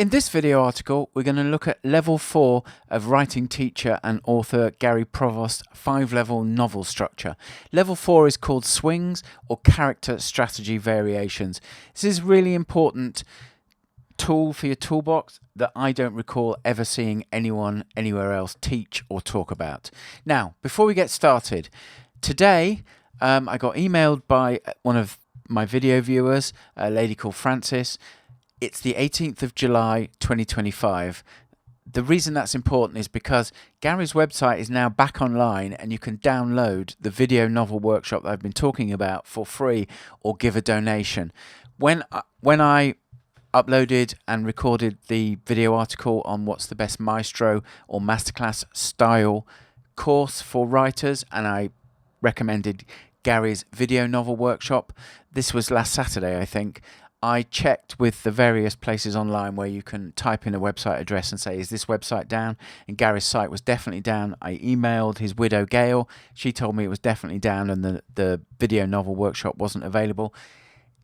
In this video article, we're going to look at level 4 of writing teacher and author Gary Provost's 5-level novel structure. Level 4 is called swings or character strategy variations. This is a really important tool for your toolbox that I don't recall ever seeing anyone anywhere else teach or talk about. Now, before we get started, today I got emailed by one of my video viewers, a lady called Frances. It's the 18th of July 2025. The reason that's important is because Gary's website is now back online and you can download the video novel workshop that I've been talking about for free or give a donation. When I uploaded and recorded the video article on what's the best maestro or masterclass style course for writers, and I recommended Gary's video novel workshop, this was last Saturday I think, I checked with the various places online where you can type in a website address and say, is this website down? And Gary's site was definitely down. I emailed his widow Gail. She told me it was definitely down and the video novel workshop wasn't available.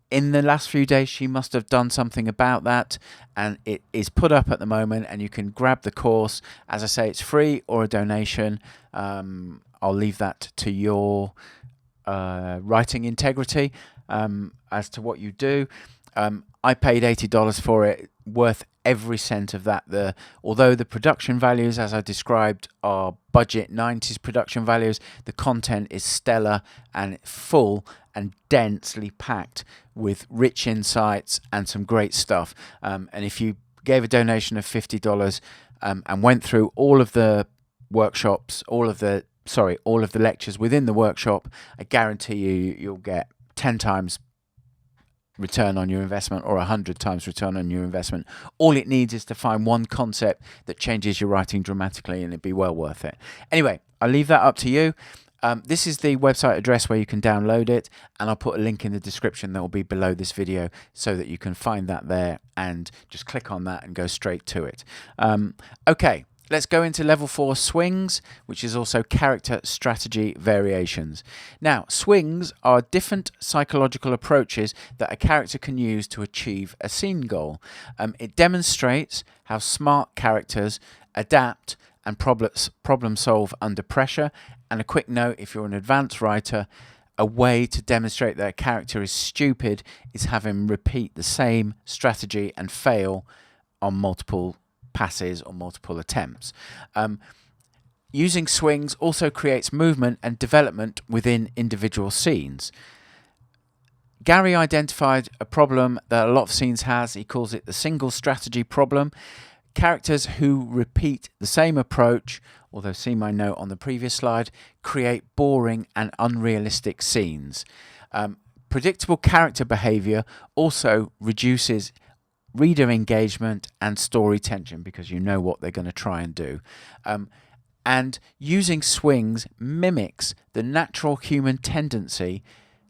In the last few days, she must have done something about that, and it is put up at the moment, and you can grab the course. As I say, it's free or a donation. I'll leave that to your writing integrity as to what you do. I paid $80 for it, worth every cent of that. Although the production values, as I described, are budget 90s production values, the content is stellar and full and densely packed with rich insights and some great stuff. And if you gave a donation of $50 and went through all of the workshops, all of the lectures within the workshop, I guarantee you'll get 10 times return on your investment or 100 times return on your investment. All it needs is to find one concept that changes your writing dramatically, and it'd be well worth it. Anyway, I'll leave that up to you. This is the website address where you can download it, and I'll put a link in the description that will be below this video so that you can find that there and just click on that and go straight to it. Okay. Let's go into level 4 swings, which is also character strategy variations. Now, swings are different psychological approaches that a character can use to achieve a scene goal. It demonstrates how smart characters adapt and problem solve under pressure. And a quick note, if you're an advanced writer, a way to demonstrate that a character is stupid is have him repeat the same strategy and fail on multiple passes or multiple attempts. Using swings also creates movement and development within individual scenes. Gary identified a problem that a lot of scenes has. He calls it the single strategy problem. Characters who repeat the same approach, although see my note on the previous slide, create boring and unrealistic scenes. Predictable character behavior also reduces reader engagement and story tension because you know what they're going to try and do. And using swings mimics the natural human tendency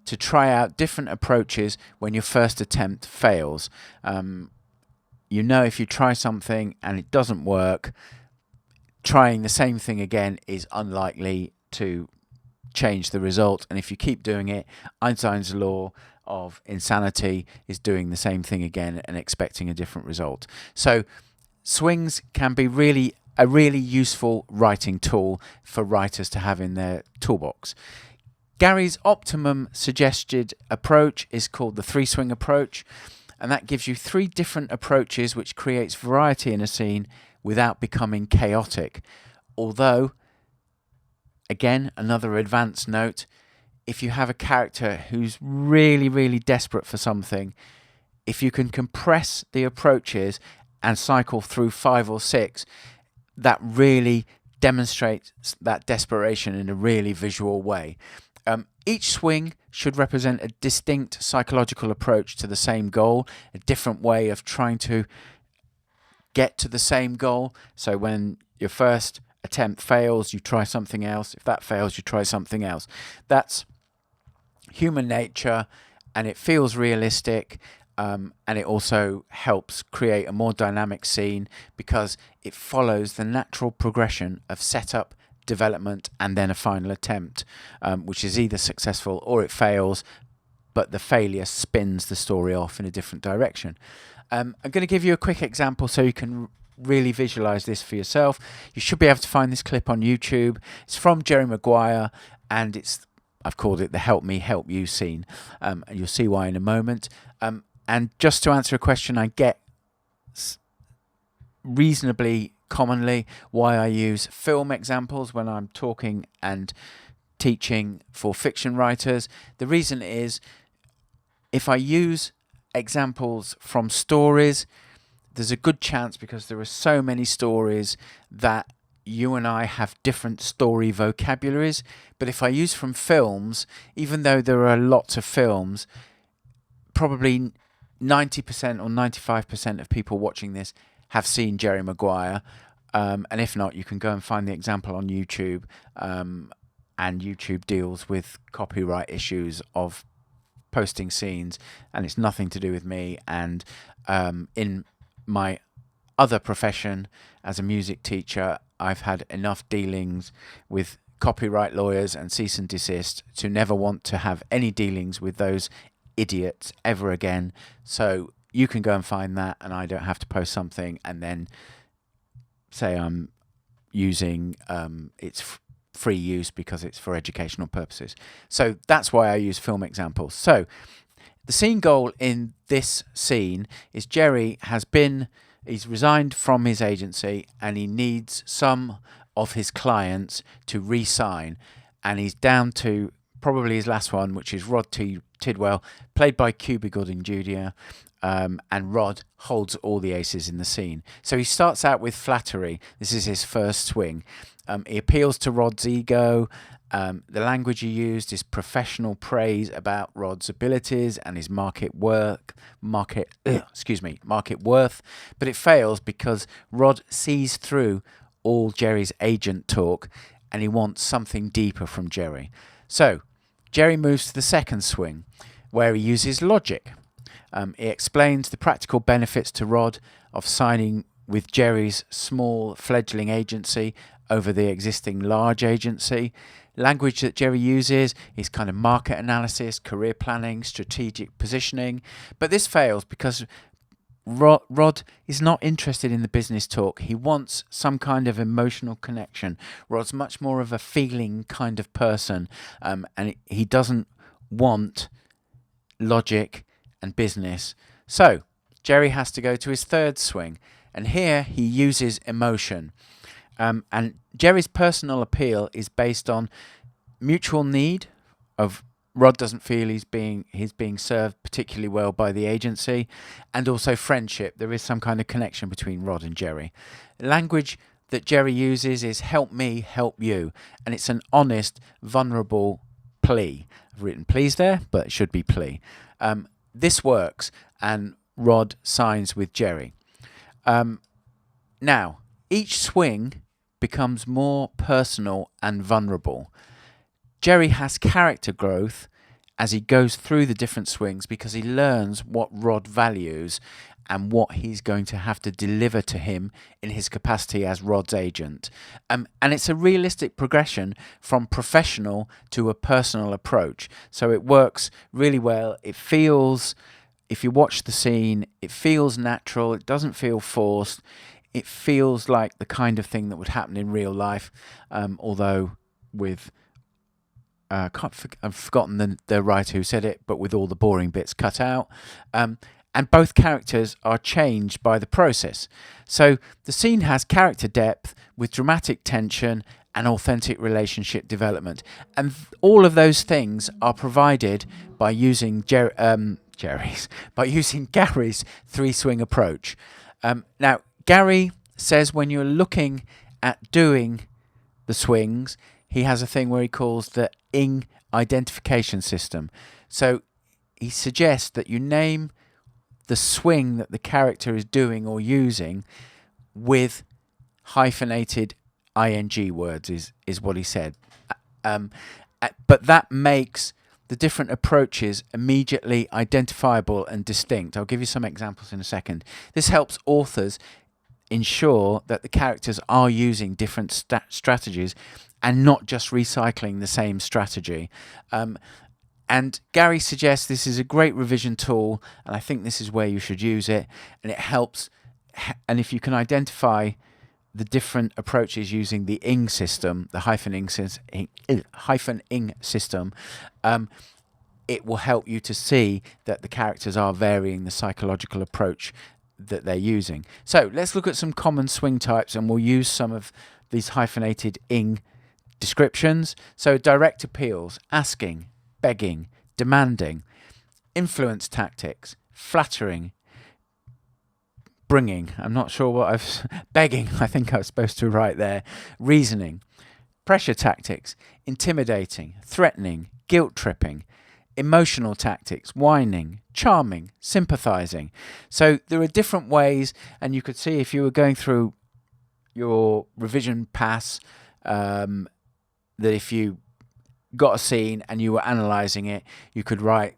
to try out different approaches when your first attempt fails. You know, if you try something and it doesn't work, trying the same thing again is unlikely to change the result. And if you keep doing it, Einstein's law of insanity is doing the same thing again and expecting a different result. So swings can be a really useful writing tool for writers to have in their toolbox. Gary's optimum suggested approach is called the 3-swing approach, and that gives you 3 different approaches which creates variety in a scene without becoming chaotic. Although, again, another advanced note, if you have a character who's really, really desperate for something, if you can compress the approaches and cycle through 5 or 6, that really demonstrates that desperation in a really visual way. Each swing should represent a distinct psychological approach to the same goal, a different way of trying to get to the same goal. So when your first attempt fails, you try something else. If that fails, you try something else. That's human nature, and it feels realistic, and it also helps create a more dynamic scene because it follows the natural progression of setup, development, and then a final attempt, which is either successful or it fails, but the failure spins the story off in a different direction. I'm going to give you a quick example so you can really visualize this for yourself. You should be able to find this clip on YouTube. It's from Jerry Maguire, and I've called it the Help Me, Help You scene, and you'll see why in a moment. And just to answer a question I get reasonably commonly, why I use film examples when I'm talking and teaching for fiction writers. The reason is, if I use examples from stories, there's a good chance, because there are so many stories, that you and I have different story vocabularies. But if I use from films, even though there are lots of films, probably 90% or 95% of people watching this have seen Jerry Maguire. And if not, you can go and find the example on YouTube. And YouTube deals with copyright issues of posting scenes, and it's nothing to do with me. And in my other profession as a music teacher, I've had enough dealings with copyright lawyers and cease and desist to never want to have any dealings with those idiots ever again. So you can go and find that, and I don't have to post something and then say I'm using its free use because it's for educational purposes. So that's why I use film examples. So the scene goal in this scene is he's resigned from his agency, and he needs some of his clients to re-sign, and he's down to probably his last one, which is Rod Tidwell, played by Cuba Gooding Jr., and Rod holds all the aces in the scene. So he starts out with flattery. This is his first swing. He appeals to Rod's ego. The language he used is professional praise about Rod's abilities and his market worth. But it fails because Rod sees through all Jerry's agent talk, and he wants something deeper from Jerry. So Jerry moves to the second swing, where he uses logic. He explains the practical benefits to Rod of signing with Jerry's small fledgling agency over the existing large agency. Language that Jerry uses is kind of market analysis, career planning, strategic positioning. But this fails because Rod is not interested in the business talk. He wants some kind of emotional connection. Rod's much more of a feeling kind of person, and he doesn't want logic and business. So Jerry has to go to his third swing, and here he uses emotion. And Jerry's personal appeal is based on mutual need of Rod doesn't feel he's being served particularly well by the agency, and also friendship. There is some kind of connection between Rod and Jerry. Language that Jerry uses is help me, help you, and it's an honest, vulnerable plea. I've written please there, but it should be plea. This works, and Rod signs with Jerry. Now, each swing becomes more personal and vulnerable. Jerry has character growth as he goes through the different swings because he learns what Rod values and what he's going to have to deliver to him in his capacity as Rod's agent. And it's a realistic progression from professional to a personal approach. So it works really well. It feels, if you watch the scene, it feels natural. It doesn't feel forced. It feels like the kind of thing that would happen in real life, although with... I've forgotten the writer who said it, but with all the boring bits cut out. And both characters are changed by the process. So the scene has character depth with dramatic tension and authentic relationship development. And all of those things are provided by using Gary's three-swing approach. Now, Gary says when you're looking at doing the swings, he has a thing where he calls the ing identification system. So he suggests that you name the swing that the character is doing or using with hyphenated ing words is what he said. But that makes the different approaches immediately identifiable and distinct. I'll give you some examples in a second. This helps authors ensure that the characters are using different strategies and not just recycling the same strategy. And Gary suggests this is a great revision tool, and I think this is where you should use it. And it helps. And if you can identify the different approaches using the ing system, the hyphen ing system, it will help you to see that the characters are varying the psychological approach that they're using. So let's look at some common swing types, and we'll use some of these hyphenated ing descriptions. So direct appeals, asking, begging, demanding, influence tactics, flattering, bringing, I'm not sure what begging, I think I was supposed to write there, reasoning, pressure tactics, intimidating, threatening, guilt tripping, emotional tactics, whining, charming, sympathizing. So there are different ways, and you could see if you were going through your revision pass, that if you got a scene and you were analysing it, you could write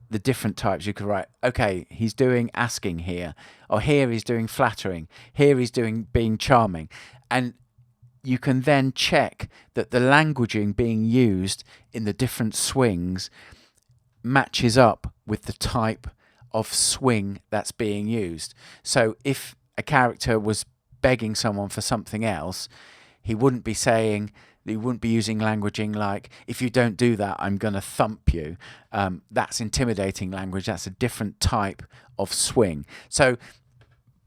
the different types. You could write, okay, he's doing asking here, or here he's doing flattering, here he's doing being charming. And you can then check that the languaging being used in the different swings matches up with the type of swing that's being used. So if a character was begging someone for something else, he wouldn't be saying, he wouldn't be using languaging like, if you don't do that, I'm going to thump you. That's intimidating language. That's a different type of swing. So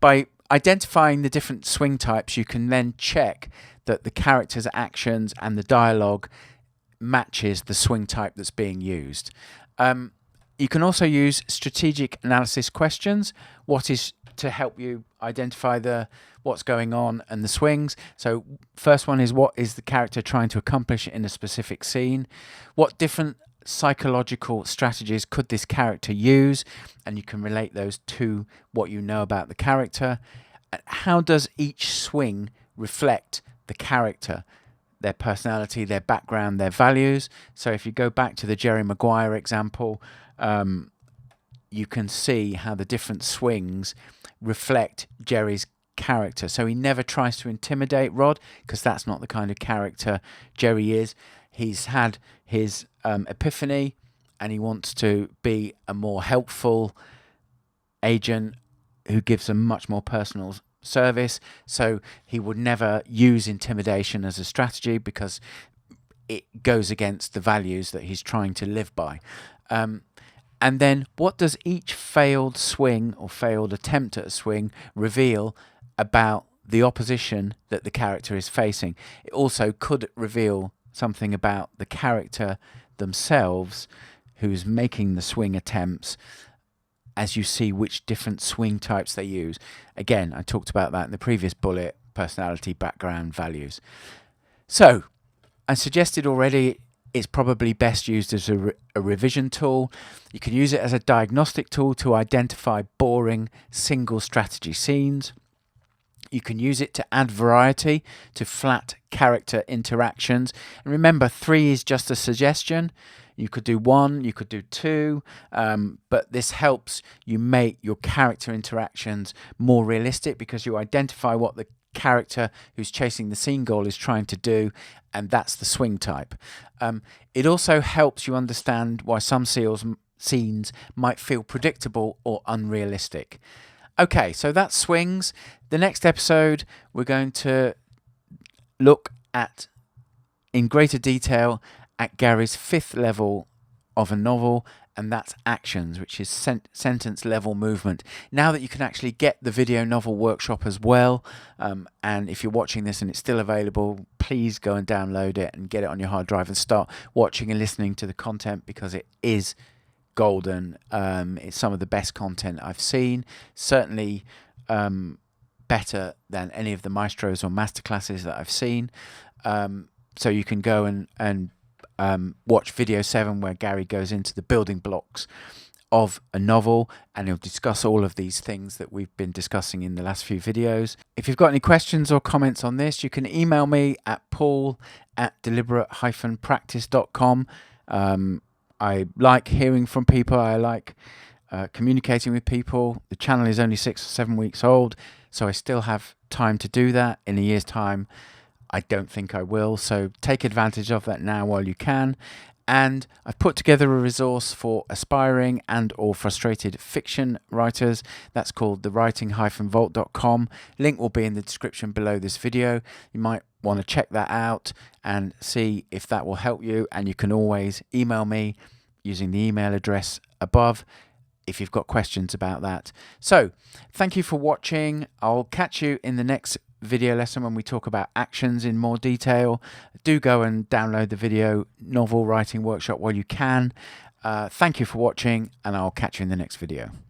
by identifying the different swing types, you can then check that the character's actions and the dialogue matches the swing type that's being used. You can also use strategic analysis questions. What is to help you identify what's going on and the swings. So first one is, what is the character trying to accomplish in a specific scene? What different psychological strategies could this character use? And you can relate those to what you know about the character. How does each swing reflect the character, their personality, their background, their values? So if you go back to the Jerry Maguire example, you can see how the different swings reflect Jerry's character. So he never tries to intimidate Rod, because that's not the kind of character Jerry is. He's had his epiphany, and he wants to be a more helpful agent who gives a much more personal service. So he would never use intimidation as a strategy, because it goes against the values that he's trying to live by. And then what does each failed swing or failed attempt at a swing reveal about the opposition that the character is facing? It also could reveal something about the character themselves who's making the swing attempts, as you see which different swing types they use. Again, I talked about that in the previous bullet, personality, background, values. So I suggested already it's probably best used as a revision tool. You can use it as a diagnostic tool to identify boring single strategy scenes. You can use it to add variety to flat character interactions. And remember, 3 is just a suggestion. You could do 1, you could do 2, but this helps you make your character interactions more realistic, because you identify what the character who's chasing the scene goal is trying to do, and that's the swing type. It also helps you understand why some scenes might feel predictable or unrealistic. Okay, so that's swings. The next episode, we're going to look at, in greater detail, at Gary's 5th level of a novel, and that's actions, which is sentence level movement. Now that you can actually get the video novel workshop as well, and if you're watching this and it's still available, please go and download it and get it on your hard drive and start watching and listening to the content, because it is golden. It's some of the best content I've seen, certainly better than any of the maestros or masterclasses that I've seen. So you can go and watch video 7, where Gary goes into the building blocks of a novel, and he'll discuss all of these things that we've been discussing in the last few videos. If you've got any questions or comments on this, you can email me at paul@deliberate-practice.com. I like hearing from people. I like communicating with people. The channel is only 6 or 7 weeks old, so I still have time to do that. In a year's time, I don't think I will. So take advantage of that now while you can. And I've put together a resource for aspiring and or frustrated fiction writers. That's called the writing-vault.com. Link will be in the description below this video. You might want to check that out and see if that will help you. And you can always email me using the email address above if you've got questions about that. So thank you for watching. I'll catch you in the next video lesson when we talk about actions in more detail. Do go and download the video novel writing workshop while you can. Thank you for watching, and I'll catch you in the next video.